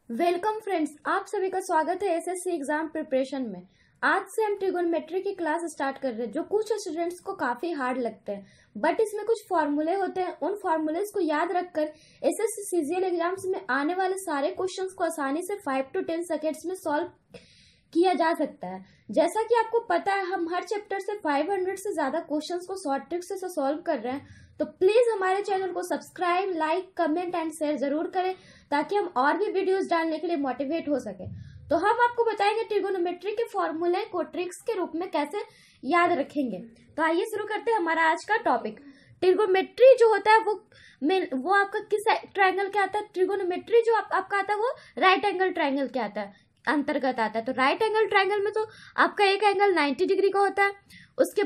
Welcome friends, आप सभी का स्वागत है एसएससी एग्जाम प्रिपरेशन में। आज से हम ट्रिगोनोमेट्री की क्लास स्टार्ट कर रहे हैं, जो कुछ स्टूडेंट्स को काफी हार्ड लगते हैं, बट इसमें कुछ फॉर्मूले होते हैं। उन फॉर्मूलेस को याद रखकर एसएससी सीजीएल एग्जाम्स में आने वाले सारे क्वेश्चंस को आसानी से 5 to 10 सेकेंड्स में सॉल्व किया जा सकता है। जैसा कि आपको पता है, हम हर चैप्टर से 500 से ज्यादा क्वेश्चंस को शॉर्ट ट्रिक से सॉल्व कर रहे हैं, तो प्लीज हमारे चैनल को subscribe, like, comment and share जरूर करें, ताकि हम और भी वीडियोस डालने के लिए मोटिवेट हो सके। तो हम आपको बताएंगे ट्रिगोनोमेट्री के फॉर्मूले को ट्रिक्स के रूप में कैसे याद रखेंगे। तो आइए शुरू करते हैं हमारा आज का टॉपिक। ट्रिगोनोमेट्री जो होता है वो आपका किस ट्रायंगल के आता है? ट्रिगोनोमेट्री जो आपका आता है वो राइट एंगल ट्रायंगल के आता है, अंतर्गत आता है। तो राइट एंगल ट्रायंगल में तो आपका एक एंगल 90 डिग्री का होता है। उसके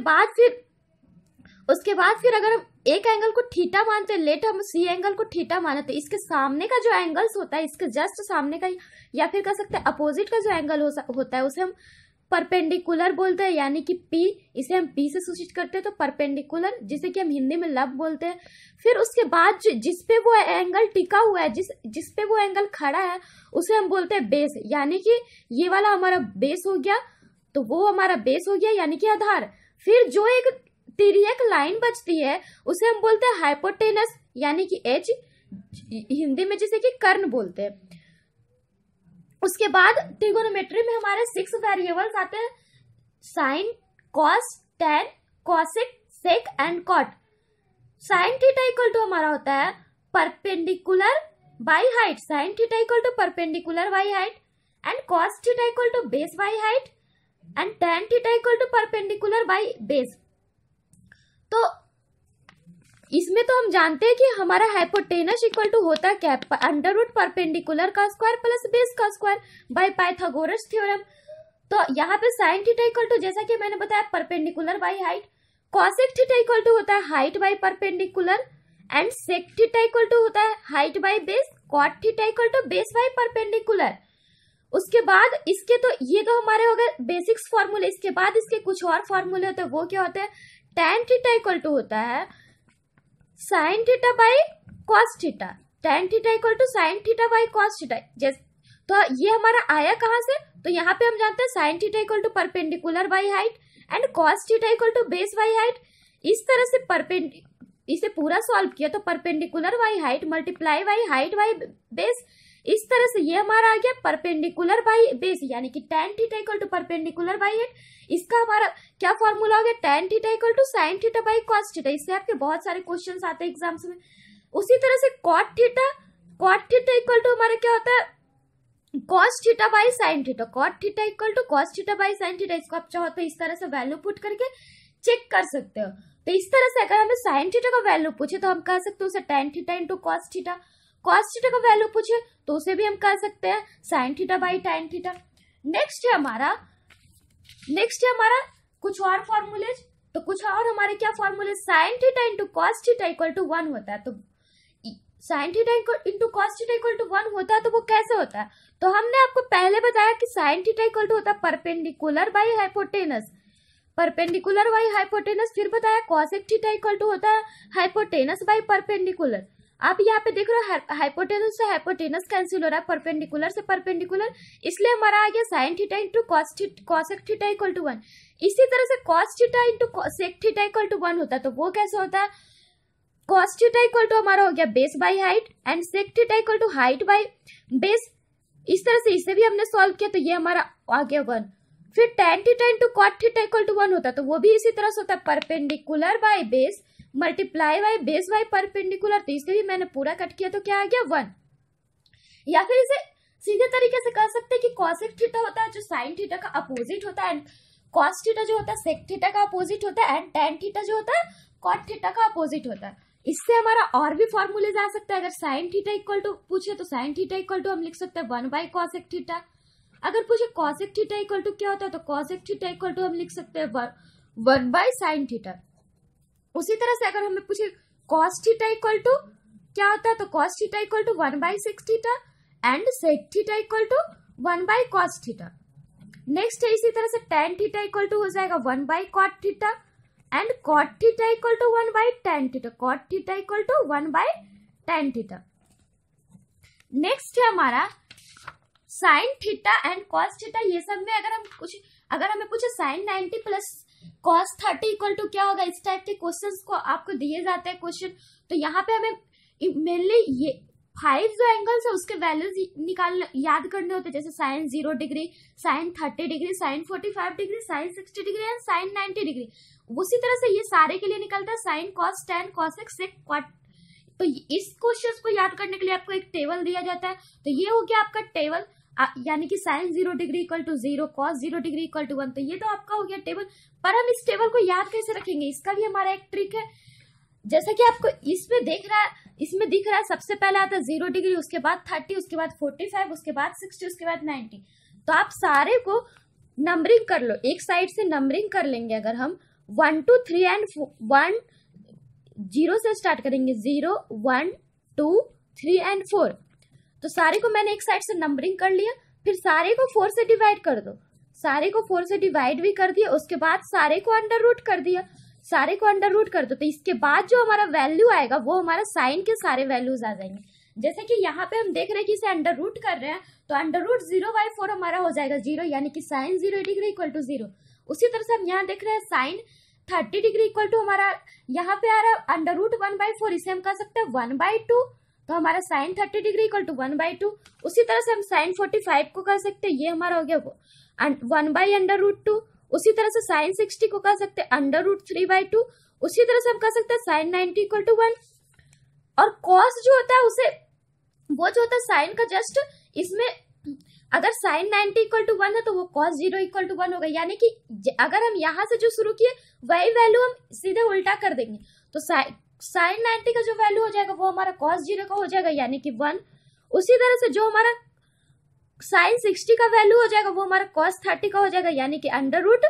बाद फिर अगर हम एक एंगल को थीटा मानते हैं, लेट हम सी एंगल को थीटा माने, तो इसके सामने का जो एंगल्स होता है, इसके जस्ट सामने का या फिर कह सकते हैं अपोजिट का जो एंगल होता है, उसे हम परपेंडिकुलर बोलते हैं, यानी कि पी। इसे हम पी से सूचित करते हैं, तो परपेंडिकुलर, जिसे कि हम हिंदी में लब बोलते हैं। फिर उसके बाद जिसपे वो एंगल टिका हुआ है, जिसपे वो एंगल खड़ा है, उसे हम बोलते हैं बेस, यानी कि ये वाला हमारा बेस हो गया, तो वो हमारा बेस हो गया, यानी कि आधार। फिर जो एक तिर्यक लाइन बचती है, उसे हम बोलते हैं हाइपोटेनस, यानी कि एच, हिंदी में जिसे कि कर्ण बोलते हैं। उसके बाद ट्रिगोनोमेट्री में हमारे 6 वेरिएबल्स आते हैं: sine, cos, tan, cosec, sec and cot. Sine theta equal to हमारा होता है perpendicular by height, sine theta equal to perpendicular by height, and cos theta equal to base by height, and tan theta equal to perpendicular by base. तो इसमें तो हम जानते हैं कि हमारा हाइपोटेनस इक्वल टू होता क्या है, अंडर रूट परपेंडिकुलर का स्क्वायर प्लस बेस का स्क्वायर बाय पाइथागोरस थ्योरम। तो यहाँ पे साइन थीटा इक्वल टू, जैसा कि मैंने बताया, perpendicular by height. Cosec theta equal to होता है height by perpendicular, and sec theta equal to होता है height by base. Cot theta equal to base by perpendicular. उसके बाद इसके, तो ये तो हमारे हो गए बेसिक्स फॉर्मूले। इसके बाद इसके कुछ और फॉर्मूले होते हैं। वो क्या होते हैं? टैन थीटा इक्वल टू होता है sine theta by cos theta, tan theta equal to sine theta by cos theta. तो ये हमारा आया कहां से? तो यहाँ पे हम जानते हैं sine theta equal to perpendicular by height and cos theta equal to base by height. इस तरह से इसे पूरा सॉल्व किया तो perpendicular by height multiply by height by base. इस तरह से ये हमारा आ गया परपेंडिकुलर बाई बेस, यानी कि tan theta equal to perpendicular by height. इसका हमारा क्या फॉर्मूला हो गया? Tan theta equal to sine theta by cos theta. इससे आपके बहुत सारे क्वेश्चंस आते हैं एग्जाम्स में। उसी तरह से कॉट थीटा इक्वल टू हमारा क्या होता है? Cos theta by sine theta. Cot theta equal to cos theta by sine theta. इसको आप चाहो तो इस तरह से वैल्यू पुट करके चेक कर सकते हो। तो इस तरह से अगर हमें साइन थीटा का वैल्यू पूछे तो हम कह सकते हैं उसे tan theta into cos theta. Cos theta का वैल्यू पूछे तो उसे भी हम कह सकते हैं sine theta by tan theta. Next है हमारा कुछ और फॉर्मूले। तो कुछ और हमारे क्या फॉर्मूले? Sine theta into cos theta equal to 1 होता है। तो sine theta into cos theta equal to 1 होता है, तो वो कैसे होता है? तो हमने आपको पहले बताया कि साइन थीटा इक्वल टू होता है perpendicular by hypotenuse, perpendicular by hypotenuse. फिर बताया कॉसेक थीटा इक्वल टू होता है हाइपोटेनस बाई परपेंडिकुलर। आप यहाँ पे देख रहे हो हाइपोटेनस से हाइपोटेनस कैंसिल हो रहा है, परपेंडिकुलर से परपेंडिकुलर, इसलिए हमारा आ गया sine theta into cosec theta equal to 1। इसी तरह से cos theta into sec theta equal to 1 होता है। तो वो कैसे होता है? कॉस थीटा इक्वल टू हमारा हो गया base by height and sec theta equal to height by base. इस तरह से इसे भी हमने सॉल्व किया, तो ये हमारा आ गया 1। फिर tan theta into cot theta equal to 1 होता है, तो वो भी इसी तरह से होता है perpendicular by base multiply by base by perpendicular. तो इसे भी मैंने पूरा कट किया, तो क्या आ गया 1। या फिर इसे सीधे तरीके से कह सकते हैं कि कॉसेक थीटा होता है जो साइन थीटा का अपोजिट होता है, एंड कॉस थीटा जो होता है सेक थीटा का अपोजिट होता है, एंड टैन थीटा जो होता है कॉट थीटा का अपोजिट होता है। इससे हमारा और भी फॉर्मूले जा सकता है। अगर साइन थीटा इक्वल टू पूछे तो साइन थीटा इक्वल टू हम लिख सकते हैं 1 बाई कॉसेक थीटा। अगर पूछे कॉसेक थीटा इक्वल टू क्या होता है, तो कॉसेक थीटा इक्वल टू हम लिख सकते हैं 1 बाई साइन थीटा। उसी तरह से अगर हमें पूछे कॉस थीटा इक्वल टू क्या होता है, तो cos theta equal to 1 by sec theta, and sec theta equal to 1 by cos theta. Next है इसी तरह से टैन थीटा इक्वल टू हो जाएगा 1 by cot theta, and cot theta equal to 1 by tan theta. Cot theta equal to 1 by tan theta. Next है हमारा sine theta and cos theta, ये सब में अगर हमें पूछे sine 90 plus cos 30 equal to क्या होगा, इस टाइप के क्वेश्चंस को आपको दिए जाते हैं क्वेश्चन। तो यहाँ पे हमें मेनली ये 5 जो एंगल्स है उसके वैल्यूज याद करने होते हैं, जैसे sine 0 degree, sine 30 degree, sine 45 degree, sine 60 degree and sine 90 degree. उसी तरह से ये सारे के लिए निकलता है sine cos tan cosec sec cot. तो इस क्वेश्चन को याद करने के लिए आपको एक टेबल दिया जाता है। तो ये हो गया आपका टेबल, यानी कि sine 0 degree equal to 0, cos 0 degree equal to 1। तो ये तो आपका हो गया टेबल। पर हम इस टेबल को याद कैसे रखेंगे, इसका भी हमारा एक ट्रिक है। जैसा कि आपको इसमें दिख रहा है सबसे पहले आता है 0 डिग्री, उसके बाद 30, उसके बाद 45, उसके बाद 60, उसके बाद 90। तो आप सारे को नंबरिंग कर लो, एक साइड से नंबरिंग कर लेंगे। अगर हम 1 2 3 एंड 1 0 से स्टार्ट करेंगे, 0 1 2 3 एंड 4। तो सारे को मैंने एक साइड से नंबरिंग कर लिया, फिर सारे को 4 से डिवाइड कर दो, सारे को 4 से डिवाइड भी कर दिया, उसके बाद सारे को अंडर रूट कर दिया, सारे को अंडर रूट कर दो। तो इसके बाद जो हमारा वैल्यू आएगा वो हमारा साइन के सारे वैल्यूज आ जाएंगे। जैसे कि यहाँ पे हम देख रहे हैं कि इसे अंडर रूट कर रहे हैं, तो अंडर रूट 0/4 हमारा हो जाएगा 0, यानी कि साइन 0 डिग्री इक्वल टू 0। उसी तरह से हम यहाँ देख रहे हैं साइन 30 डिग्री इक्वल टू हमारा यहाँ पे आ रहा है अंडर रूट 1/4, इसे हम कह सकते हैं 1/2। तो हमारा साइन 30 डिग्री इक्वल टू 1/2। उसी तरह से हम साइन 45 को कह सकते हैं, ये हमारा हो गया 1/√2। उसी तरह से साइन 60 को कह सकते हैं अंडर रूट 3/2। उसी तरह से हम कह सकते हैं साइन 90 इक्वल टू 1। और कॉस जो होता है उसे वो जो होता है साइन का जस्ट इसमें अगर साइन 90 इक्वल टू 1 है तो वो कॉस 0 इक्वल टू 1 होगा, यानी कि अगर हम यहाँ से जो शुरू किए वही वैल्यू हम सीधे उल्टा कर देंगे। तो साइन 90 का जो वैल्यू हो जाएगा वो हमारा कॉस 0 का हो जाएगा, यानी कि 1। उसी तरह से जो हमारा साइन 60 का वैल्यू हो जाएगा वो हमारा कॉस 30 का हो जाएगा, यानी कि अंडर रूट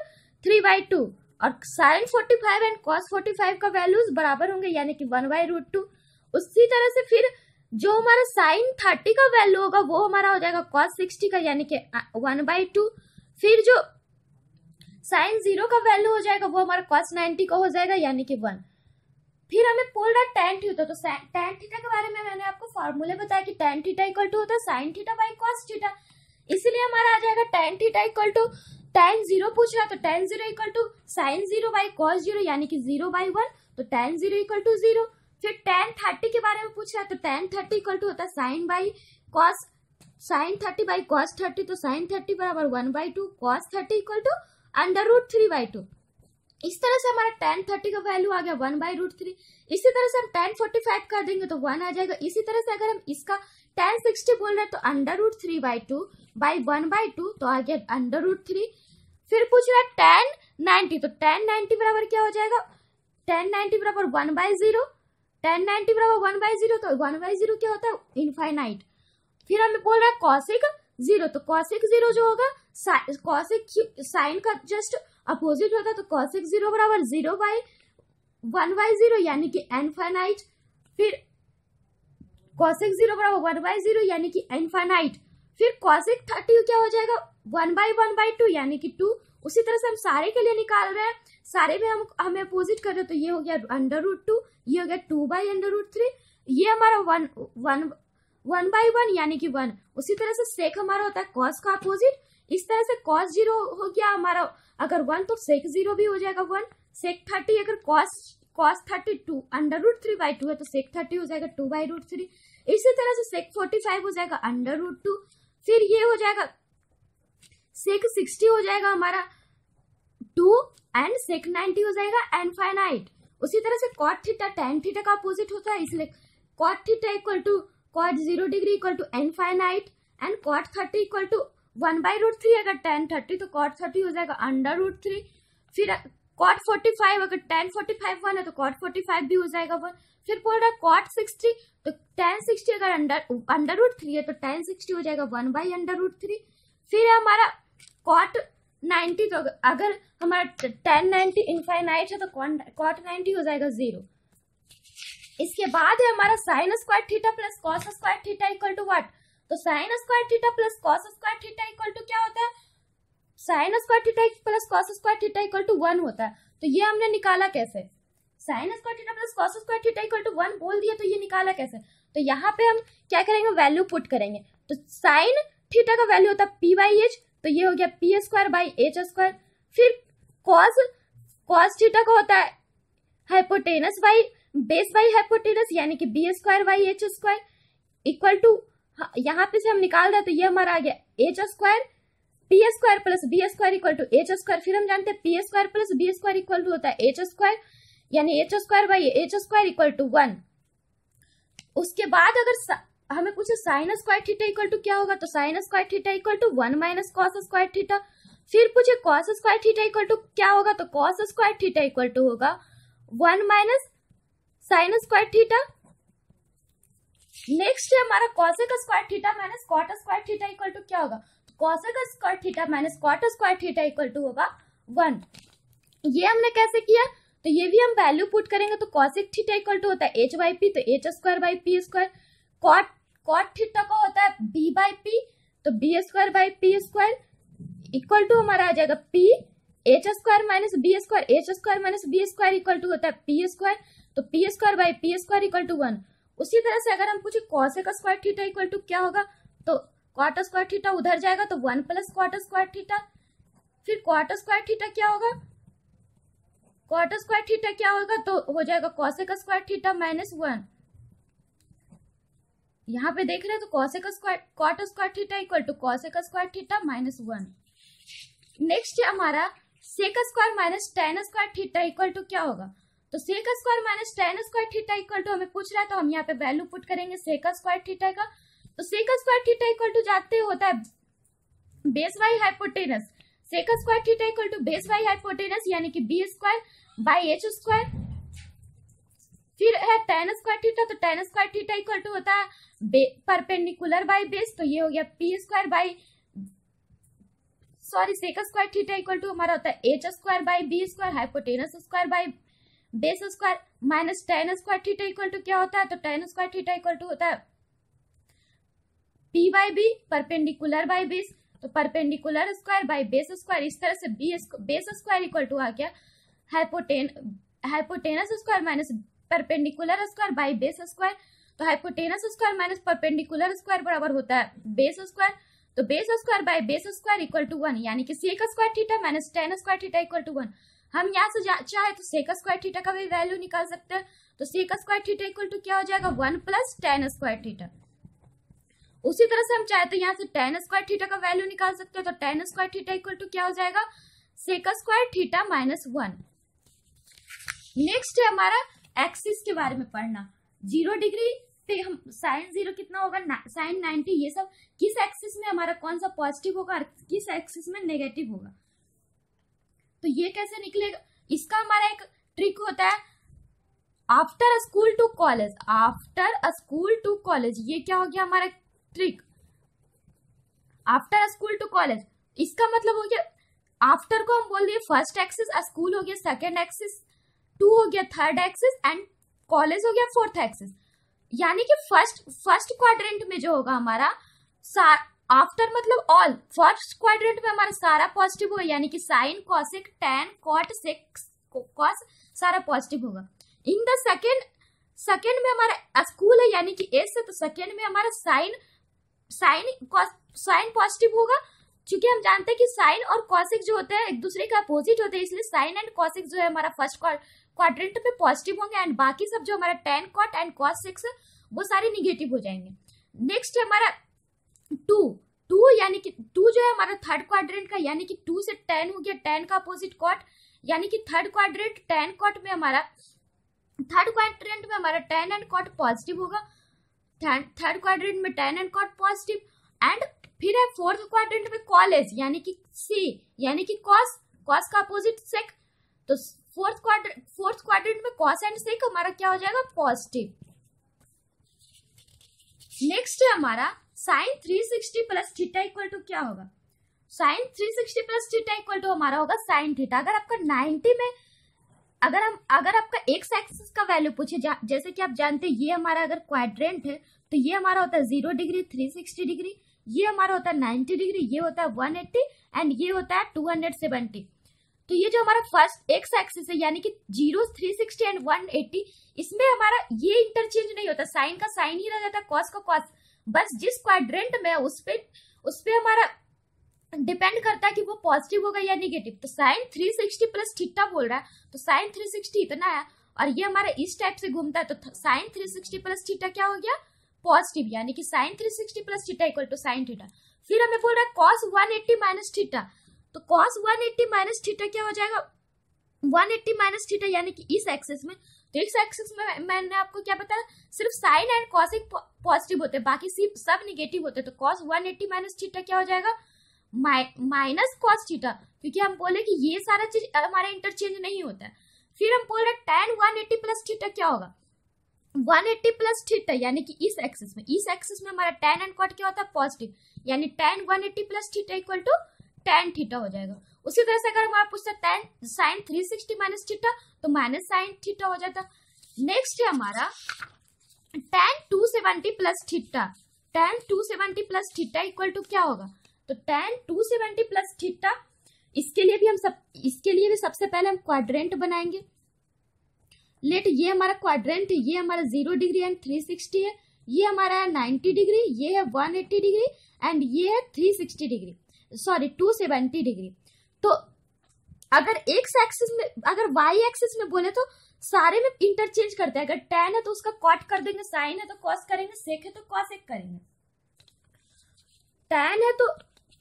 3/2। और साइन 45 एंड कॉस 45 का वैल्यूज बराबर होंगे, यानी कि 1/√2। उसी तरह से फिर जो हमारा साइन 30 का वैल्यू होगा वो हमारा हो जाएगा कॉस 60 का, यानी कि 1/2। फिर जो साइन 0 का वैल्यू हो जाएगा वो हमारा कॉस 90 का हो जाएगा, यानी कि 1। फिर हमें बोल रहा है टेन थीटा। तो टेन थीटा के बारे में मैंने आपको फॉर्मूले बताया कि टेन थीटा इक्वल टू होता है sine theta by cos theta. इसलिए हमारा आ जाएगा tan theta equal to tan 0 पूछ रहा है तो tan 0 equal to sine 0 by cos 0, यानी कि 0/1। तो टेन 0 इक्वल टू 0। फिर टेन 30 के बारे में पूछ रहा है तो टेन 30 इक्वल टू होता है साइन 30 बाई कॉस 30। तो साइन 30 बराबर 1/2, cos 30 equal to under root 3/2। इस तरह से हमारा tan 30 का वैल्यू आ गया 1/√3। इसी तरह से हम tan 45 कर देंगे तो 1 आ जाएगा। इसी तरह से अगर हम इसका tan 60 बोल रहे हैं तो अंडर√3/2 बाई 1/2, तो आ गया अंडर√3। फिर पूछ रहा है tan 90, तो tan 90 बराबर क्या हो जाएगा, tan 90 बराबर 1/0। tan 90 बराबर 1/0, तो 1/0 क्या होता है, इनफाइनाइट। फिर हमें बोल रहा है cosec 0, तो cosec 0 जो होगा cosec साइन का जस्ट अपोजिट होता है, तो cosec 0 बराबर 0/1/0, यानी कि इनफाइनाइट। फिर cosec 0 बराबर 1/0, यानी कि इनफाइनाइट। फिर cosec 30 क्या हो जाएगा, 1/1/2, यानी कि 2। उसी तरह से हम सारे के लिए निकाल रहे हैं, सारे में हमें अपोजिट कर रहे हैं, तो ये हो गया अंडर√2, ये हो गया 2/√3, ये हमारा 1/1 यानी कि 1। उसी तरह से सेक हमारा होता है कॉस का अपोजिट। इस तरह से cos 0 हो गया हमारा अगर 1, तो सेक 0 भी हो जाएगा 1। सेक 30 अगर cos 32 अंडर√3/2 है तो सेक 30 हो जाएगा 2/√3। इसी तरह से सेक 45 हो जाएगा अंडर√2। फिर ये हो जाएगा सेक 60 हो जाएगा हमारा 2 एंड सेक 90 हो जाएगा इनफाइनाइट। उसी तरह से cot थीटा tan थीटा का अपोजिट होता है, इसलिए cot theta equal to cot 0 degree equal to infinite and cot 30 equal to 1/√3। अगर tan 30 तो cot 30 हो जाएगा अंडर√3। फिर cot 45 अगर tan 45 1 है तो cot 45 भी हो जाएगा 1। फिर बोल रहा है cot 60, तो tan 60 अगर अंडर√3 है तो tan 60 हो जाएगा 1/√3। फिर हमारा cot 90, तो अगर हमारा tan 90 इनफाइनाइट है तो cot 90 हो जाएगा 0। इसके बाद है हमारा sine square theta plus cos square theta equal to what, तो sine square theta plus cos square theta equal to क्या होता है, sine square theta plus cos square theta equal to 1 होता है। तो ये हमने निकाला कैसे, sine square theta plus cos square theta equal to 1 बोल दिया, तो ये निकाला कैसे। तो यहाँ पे हम क्या करेंगे, वैल्यू पुट करेंगे। तो साइन थीटा का वैल्यू होता है पी बाई एच, तो ये हो गया P square by H square. फिर कॉस थीटा का होता है hypotenuse by base by hypotenuse, यानी कि B square by H square equal to, यहाँ पे से हम निकाल रहे तो ये हमारा आ गया H square P square plus B square equal to H square. फिर हम जानते हैं P square plus B square equal to होता है एच स्क्वायर, यानी H square by H square equal to 1। उसके बाद अगर हमें पूछे sine square theta equal to क्या होगा, तो sine square theta equal to 1 minus cos square theta. फिर पूछे cos square theta equal to क्या होगा, तो cos square theta equal to होगा 1 minus sine square theta. Next है हमारा cosec square theta minus cot square theta equal to क्या होगा, तो cosec square theta minus cot square theta equal to होगा 1। ये हमने कैसे किया, तो ये भी हम वैल्यू पुट करेंगे, तो कॉसेक थीटा इक्वल टू होता है एच बाई पी, तो H square by P square. Cot theta का होता है बी बाई पी, तो B square by P square equal to हमारा आ जाएगा P H square minus B square, H square minus B square equal to होता है पी स्क्वायर, तो P square by P square equal to 1। उसी तरह से अगर हम पूछे cosec square theta equal to क्या होगा, तो कॉट स्क्वायर थीटा उधर जाएगा तो 1 प्लस कॉट स्क्वायर थीटा। फिर कॉट स्क्वायर थीटा क्या होगा, कॉट स्क्वायर थीटा क्या होगा, तो हो जाएगा कॉसेक स्क्वायर थीटा माइनस 1। यहाँ पे देख रहे हैं तो cosec square cot square theta equal to cosec square theta minus 1। Next है हमारा sec square minus tan square theta equal to क्या होगा, तो sec square minus tan square theta equal to हमें पूछ रहा है, तो हम यहाँ पे वैल्यू पुट करेंगे सेक स्क्वायर थीटा का। तो sec square theta equal to जाते होता है base by hypotenuse, sec square theta equal to base by hypotenuse, यानी कि B square by H square. फिर है टेन स्क्वायर थीटा, तो tan square theta equal to होता है परपेंडिकुलर बाई बेस, तो ये हो गया P square by sec square theta equal to हमारा होता है H square by B square hypotenuse square by base square minus tan square theta equal to क्या होता है, तो tan square theta equal to होता है P by B perpendicular by base, तो perpendicular square by base square. इस तरह से बेस स्क्वायर इक्वल टू आ गया hypotenuse square minus perpendicular square by base square, तो hypotenuse square minus perpendicular square बराबर होता है बेस स्क्वायर, तो base square by base square equal to 1, यानी कि सेक square theta minus tan square theta equal to 1। हम यहाँ से चाहे तो सेक स्क्वायर थीटा का भी वैल्यू निकाल सकते हैं, तो sec square theta equal to क्या हो जाएगा 1 प्लस टेन स्क्वायर थीटा। उसी तरह से हम चाहे तो यहाँ से टेन स्क्वायर थीटा का वैल्यू निकाल सकते हैं, तो tan square theta equal to क्या हो जाएगा sec square theta minus 1। Next है हमारा एक्सिस के बारे में पढ़ना। 0 डिग्री पे हम साइन 0 कितना होगा, साइन 90, ये सब किस एक्सिस में हमारा कौन सा पॉजिटिव होगा और किस एक्सिस में नेगेटिव होगा, तो ये कैसे निकलेगा। इसका हमारा एक ट्रिक होता है after school to college, after school to college, ये क्या हो गया हमारा trick after school to college. इसका मतलब हो गया आफ्टर को हम बोल दिए फर्स्ट एक्सिस, स्कूल हो गया सेकेंड एक्सिस, टू हो गया थर्ड एक्सिस एंड कॉलेज हो गया फोर्थ एक्सिस। यानी कि फर्स्ट क्वाड्रेंट में जो होगा हमारा आफ्टर मतलब ऑल, फर्स्ट क्वाड्रेंट में हमारा सारा पॉजिटिव होगा, यानी कि sine cosec tan cot sec cos सारा पॉजिटिव होगा। इन द सेकेंड में हमारा स्कूल है यानी कि एस है, तो सेकेंड में हमारा साइन पॉजिटिव होगा, क्योंकि हम जानते हैं कि साइन और कॉसेक जो होते हैं एक दूसरे के अपोजिट होते हैं, इसलिए साइन एंड कॉसेक जो है हमारा फर्स्ट क्वाड्रेंट पे पॉजिटिव होंगे एंड बाकी सब जो हमारा tan cot and cos secs वो सारे निगेटिव हो जाएंगे। नेक्स्ट है हमारा टू यानी कि टू जो है हमारा थर्ड क्वाड्रेंट का, यानी कि 2 से टैन हो गया, टैन का अपोजिट कॉट, यानी कि थर्ड क्वाड्रेंट टैन कॉट में हमारा टैन एंड कॉट पॉजिटिव होगा, थर्ड क्वाड्रेंट में tan and cot positive. And फिर है फोर्थ क्वाड्रेंट में कॉलेज यानी कि सी यानी कि कॉस का अपोजिट सेक, तो फोर्थ क्वाड्रेंट में कॉस एंड सेक हमारा क्या हो जाएगा पॉजिटिव। नेक्स्ट है हमारा sine 360 plus theta equal to क्या होगा, sine 360 plus theta equal to हमारा होगा साइन थीटा। अगर आपका 90 में अगर आपका एक्स एक्सिस का वैल्यू पूछे, जैसे कि आप जानते हैं ये हमारा अगर क्वाड्रेंट है तो ये हमारा होता है 0 डिग्री, 360 डिग्री, ये हमारा होता है 90 डिग्री, ये होता है 180 एंड ये होता है 270। तो ये जो हमारा फर्स्ट एक्स एक्सिस है यानी कि 0, 360 एंड 180, इसमें हमारा ये इंटरचेंज नहीं होता, साइन का साइन ही रह जाता है, कॉस का कॉस, बस जिस क्वाड्रेंट में उस पर हमारा डिपेंड करता है कि वो पॉजिटिव होगा या नेगेटिव। तो साइन 360 प्लस थीटा बोल रहा है, तो साइन 360 इतना है और ये हमारा इस टाइप से घूमता है, तो साइन 360 प्लस थीटा क्या हो गया, पॉजिटिव, यानी कि sine 360 plus theta equal to sine theta. फिर हमें बोल रहा है कॉस 180 माइनस थीटा, तो कॉस 180 माइनस थीटा क्या हो जाएगा, 180 माइनस थीटा, यानी कि इस एक्सिस में। तो इस एक्सिस में मैंने आपको क्या बताया, सिर्फ साइन एंड कॉस एक पॉजिटिव होते हैं, बाकी सिर्फ सब निगेटिव होते हैं। तो कॉस 180 माइनस थीटा क्या हो जाएगा, माइनस कॉस थीटा, क्योंकि हम बोले कि ये सारा चीज हमारा इंटरचेंज नहीं होता है। फिर हम बोल रहे tan 180 प्लस थीटा क्या होगा, 180 प्लस थीटा, यानी कि इस एक्सिस में हमारा tan एंड कॉट क्या होता है, पॉजिटिव, यानी tan 180 plus theta equal to tan theta हो जाएगा। उसी तरह से अगर हमारा पूछता tan साइन 360 माइनस थीटा, तो माइनस साइन थीटा हो जाता। नेक्स्ट है हमारा tan 270 plus theta, tan 270 plus theta equal to क्या होगा, तो tan 270 प्लस थीटा, इसके लिए भी सबसे पहले हम क्वाड्रेंट बनाएंगे। लेट ये हमारा क्वाड्रेंट है, ये हमारा 0 डिग्री एंड 360 है, ये हमारा है 90 डिग्री, ये है 180 डिग्री एंड ये है 360 डिग्री, सॉरी 270 डिग्री। तो अगर एक्स एक्सिस में, अगर वाई एक्सिस में बोले तो सारे में इंटरचेंज करते हैं। अगर tan है तो उसका कॉट कर देंगे, साइन है तो कॉस करेंगे, सेक है तो कॉसेक करेंगे। tan है तो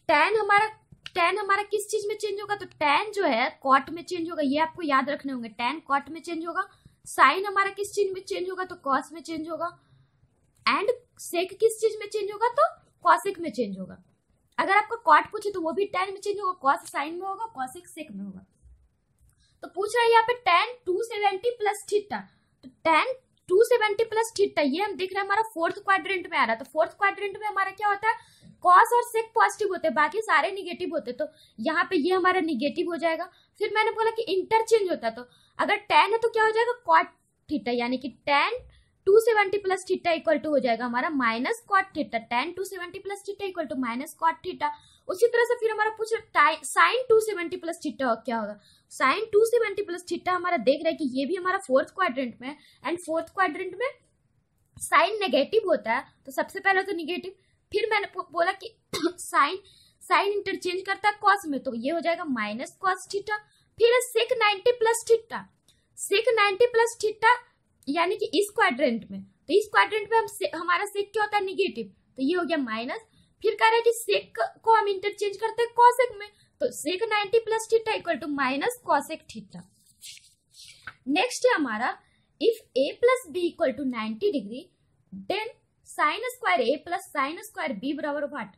tan हमारा किस चीज में चेंज होगा, तो tan जो है कॉट में चेंज होगा, ये आपको याद रखने होंगे, tan कॉट में चेंज होगा। साइन हमारा किस चीज में चेंज होगा, तो कॉस में चेंज होगा। एंड सेक किस चीज में चेंज होगा, तो कॉसेक में चेंज होगा। अगर आपको कॉट पूछे तो वो भी tan में चेंज होगा, कॉस साइन में होगा, कॉसेक सेक में होगा। तो पूछ रहा है यहाँ पे tan 270 प्लस थीटा, तो tan 270 प्लस थीटा, ये हम देख रहे हैं हमारा फोर्थ क्वाड्रेंट में आ रहा है। तो फोर्थ क्वाड्रेंट में हमारा क्या होता है, कॉस और सेक पॉजिटिव होते हैं, बाकी सारे निगेटिव होते हैं, तो यहाँ पे ये हमारा निगेटिव हो जाएगा। फिर मैंने बोला कि इंटरचेंज होता है, तो अगर tan है तो क्या हो जाएगा, कॉट थीटा, यानी कि tan 270 plus theta equal to हो जाएगा हमारा minus cot theta, tan 270 plus theta equal to minus cot theta. उसी तरह से फिर हमारा पूछ साइन 270 प्लस थीटा क्या होगा, साइन 270 प्लस थीटा हमारा देख रहे हैं कि ये भी हमारा फोर्थ क्वाड्रेंट में, एंड फोर्थ क्वाड्रेंट में साइन नेगेटिव होता है, तो सबसे पहले तो निगेटिव। फिर मैंने बोला कि साइन इंटरचेंज करता है कॉस में, तो ये हो जाएगा माइनस कॉस थीटा। फिर है सेक 90 प्लस थीटा, सेक 90 प्लस थीटा, यानी कि इस क्वाड्रेंट में, तो इस क्वाड्रेंट में हमारा सेक क्या होता है, निगेटिव, तो ये हो गया माइनस। फिर कह रहा है कि सेक को हम इंटरचेंज करते हैं कॉसेक में, तो sec 90 plus theta equal to minus cosec theta. Next है हमारा if a plus B equal to 90 degree then sine square a plus sine square b बराबर व्हाट।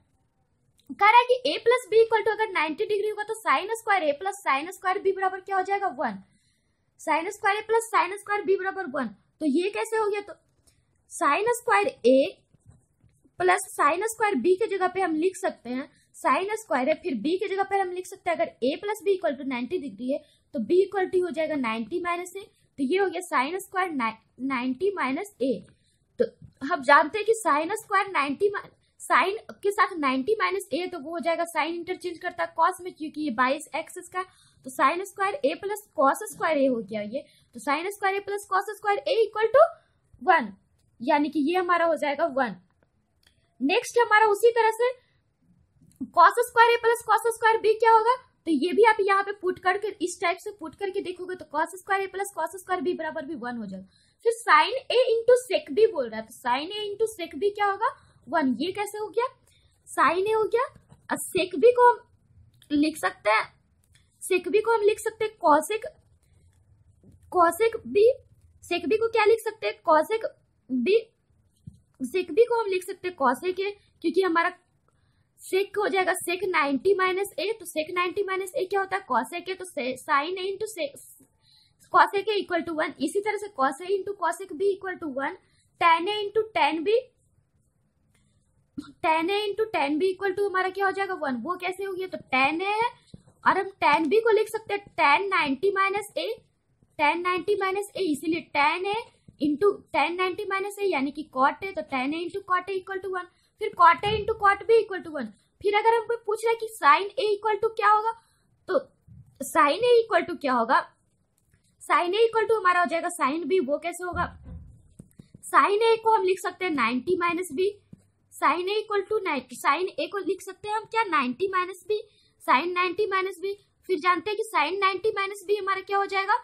कह रहा है कि a plus B equal to अगर 90 डिग्री होगा तो sine square a plus sine square b बराबर क्या हो जाएगा, 1। Sine square a plus sine square b बराबर 1, तो ये कैसे हो गया, तो sine square a plus sine square b के जगह पे हम लिख सकते हैं साइन स्क्वायर है, फिर b के जगह पर हम लिख सकते हैं अगर a plus B equal to 90 degree है तो b इक्वल टू हो जाएगा 90 माइनस a, तो ये हो गया साइन स्क्वायर 90 माइनस a। तो हम जानते हैं कि साइन स्क्वायर 90 साइन के साथ 90 माइनस a, तो वो हो जाएगा साइन इंटरचेंज करता है कॉस में, क्योंकि ये 22 एक्सिस का, तो sine square a plus cos square a हो गया ये, तो sine square a plus cos square a equal to 1, यानी कि ये हमारा हो जाएगा 1। नेक्स्ट हमारा उसी तरह से cos square a plus cos square b क्या होगा, तो ये भी आप यहाँ पे पुट करके इस टाइप से पुट करके देखोगे तो cos square a plus cos square b बराबर भी 1 हो जाएगा। फिर sine a into sec b बोल रहा है, तो sine a into sec b क्या होगा, 1। ये कैसे हो गया, साइन a हो गया, और सेक b को हम लिख सकते हैं, सेक b को हम लिख सकते हैं कॉसेक b, सेक b को क्या लिख सकते हैं, कॉसेक b, सेक b को हम लिख सकते हैं कॉसेक a, क्योंकि हमारा सेक हो जाएगा सेक 90 माइनस a, तो सेक 90 माइनस a क्या होता है, कॉसेक a, तो sine a into cosec a equal to 1। इसी तरह से cos a into cosec b equal to 1, tan a into tan a into tan b equal to हमारा क्या हो जाएगा, 1। वो कैसे हो गया, तो tan a है और हम tan b को लिख सकते हैं tan 90 minus a, tan 90 minus a, इसीलिए tan a into tan 90 minus a यानी कि cot a, तो tan a into cot a equal to 1। फिर cot a into cot b equal to 1। फिर अगर हमको पूछ रहा है कि साइन a इक्वल टू क्या होगा, तो साइन a इक्वल टू क्या होगा, साइन a इक्वल टू हमारा हो जाएगा साइन b। वो कैसे होगा, साइन a को हम लिख सकते हैं 90 minus b, sine A equal to 90, sine A को लिख सकते हैं हम क्या 90 minus B, sine 90 minus B. फिर जानते हैं कि साइन 90 माइनस बी हमारा क्या हो जाएगा,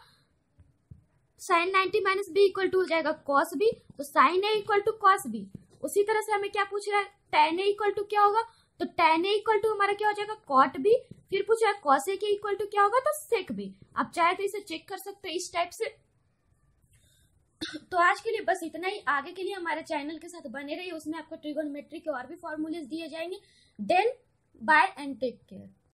sine 90 minus B equal to हो जाएगा कॉस बी, तो sine A equal to cos B. उसी तरह से हमें क्या पूछ रहा है, टेन ए इक्वल टू क्या होगा, तो टेन ए इक्वल टू हमारा क्या हो जाएगा कॉट बी। फिर पूछ रहा है कॉस ए के इक्वल टू क्या होगा, तो सेक बी। आप चाहे तो इसे चेक कर सकते हो इस टाइप से। तो आज के लिए बस इतना ही। आगे के लिए हमारे चैनल के साथ बने रहिए, उसमें आपको ट्रिगोनोमेट्री के और भी फॉर्मूलेज दिए जाएंगे। Then bye and take care.